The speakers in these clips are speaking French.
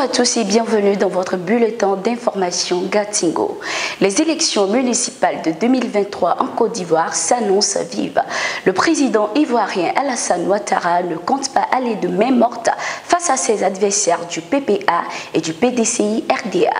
à tous et bienvenue dans votre bulletin d'information Gatingo. Les élections municipales de 2023 en Côte d'Ivoire s'annoncent vives. Le président ivoirien Alassane Ouattara ne compte pas aller de main morte face à ses adversaires du PPA et du PDCI-RDA.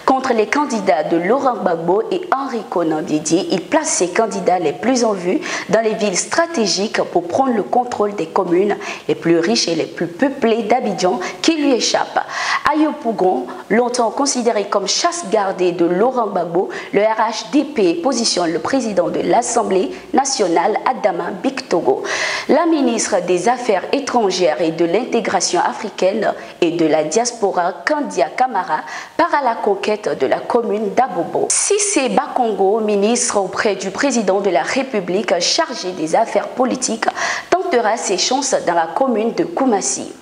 Contre les candidats de Laurent Gbagbo et Henri Konan Bédié, il place ses candidats les plus en vue dans les villes stratégiques pour prendre le contrôle des communes les plus riches et les plus peuplées d'Abidjan qui lui échappent. À Yopougon, longtemps considéré comme chasse gardée de Laurent Gbagbo, le RHDP positionne le président de l'Assemblée nationale, Adama Bictogo. La ministre des Affaires étrangères et de l'intégration africaine et de la diaspora, Kandia Kamara, part à la conquête de la commune d'Abobo. Cissé Bakongo, ministre auprès du président de la République chargé des affaires politiques, tentera ses chances dans la commune de Koumassi.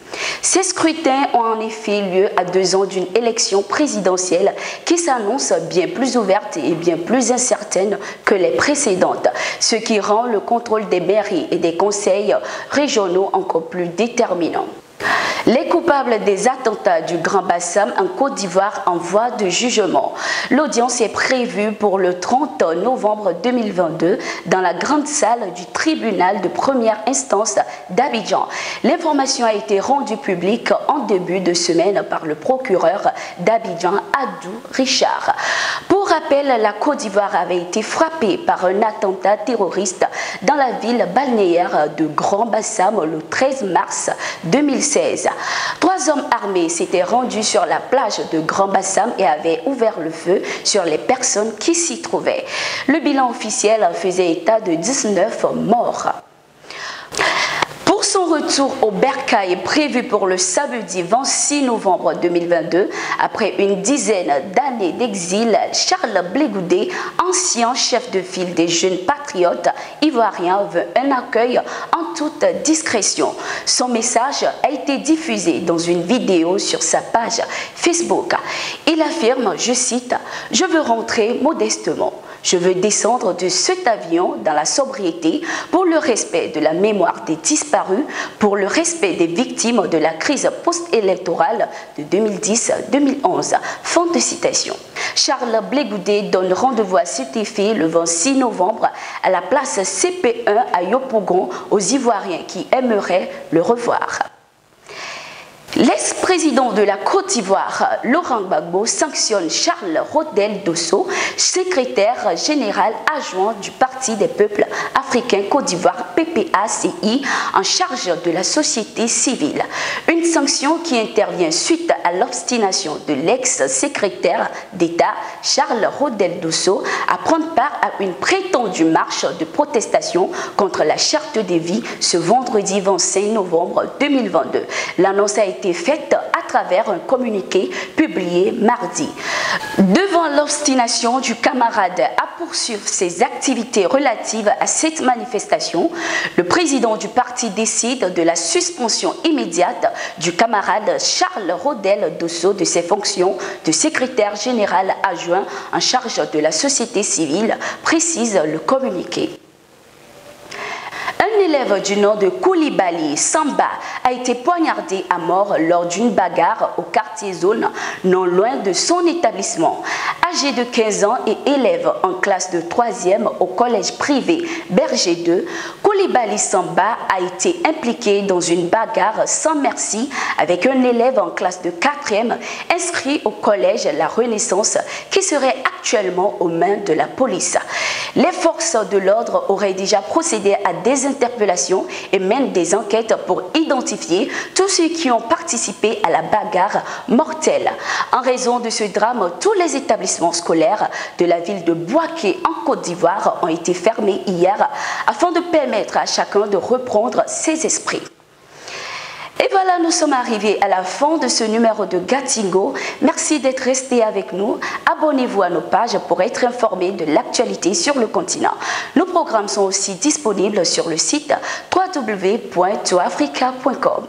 Ces scrutins ont en effet lieu à 2 ans d'une élection présidentielle qui s'annonce bien plus ouverte et bien plus incertaine que les précédentes, ce qui rend le contrôle des mairies et des conseils régionaux encore plus déterminant. Les coupables des attentats du Grand Bassam en Côte d'Ivoire en voie de jugement. L'audience est prévue pour le 30 novembre 2022 dans la grande salle du tribunal de première instance d'Abidjan. L'information a été rendue publique en début de semaine par le procureur d'Abidjan, Adou Richard. Pour rappel, la Côte d'Ivoire avait été frappée par un attentat terroriste dans la ville balnéaire de Grand Bassam le 13 mars 2016. 3 hommes armés s'étaient rendus sur la plage de Grand Bassam et avaient ouvert le feu sur les personnes qui s'y trouvaient. Le bilan officiel faisait état de 19 morts. Pour son retour au bercail prévu pour le samedi 26 novembre 2022, après une dizaine d'années d'exil, Charles Blé Goudé, ancien chef de file des jeunes patriotes ivoiriens, veut un accueil en toute discrétion. Son message a été diffusé dans une vidéo sur sa page Facebook. Il affirme, je cite, « Je veux rentrer modestement. Je veux descendre de cet avion dans la sobriété pour le respect de la mémoire des disparus, pour le respect des victimes de la crise post-électorale de 2010-2011. » Fin de citation. Charles Blé Goudé donne rendez-vous à cet effet le 26 novembre à la place CP1 à Yopougon aux Ivoiriens qui aimeraient le revoir. L'ex-président de la Côte d'Ivoire, Laurent Gbagbo, sanctionne Charles Rodel Dosso, secrétaire général adjoint du Parti des peuples africains Côte d'Ivoire PPACI, en charge de la société civile. Une sanction qui intervient suite à l'obstination de l'ex-secrétaire d'État Charles Rodel Dosso à prendre part à une prétendue marche de protestation contre la charte des vies ce vendredi 25 novembre 2022. L'annonce a été faite à travers un communiqué publié mardi. Devant l'obstination du camarade à poursuivre ses activités relatives à cette manifestation, le président du parti décide de la suspension immédiate du camarade Charles Rodel Dosso de ses fonctions de secrétaire général adjoint en charge de la société civile, précise le communiqué. Un élève du nom de Koulibaly Samba a été poignardé à mort lors d'une bagarre au quartier Zone, non loin de son établissement. Âgé de 15 ans et élève en classe de 3e au collège privé Berger 2, Koulibaly Samba a été impliqué dans une bagarre sans merci avec un élève en classe de 4e inscrit au collège La Renaissance qui serait actuellement aux mains de la police. Les forces de l'ordre auraient déjà procédé à des interpellations et mènent des enquêtes pour identifier tous ceux qui ont participé à la bagarre mortelle. En raison de ce drame, tous les établissements scolaires de la ville de Bouaké en Côte d'Ivoire ont été fermés hier afin de permettre à chacun de reprendre ses esprits. Et voilà, nous sommes arrivés à la fin de ce numéro de Gatingo. Merci d'être resté avec nous. Abonnez-vous à nos pages pour être informé de l'actualité sur le continent. Nos programmes sont aussi disponibles sur le site www.toafrica.com.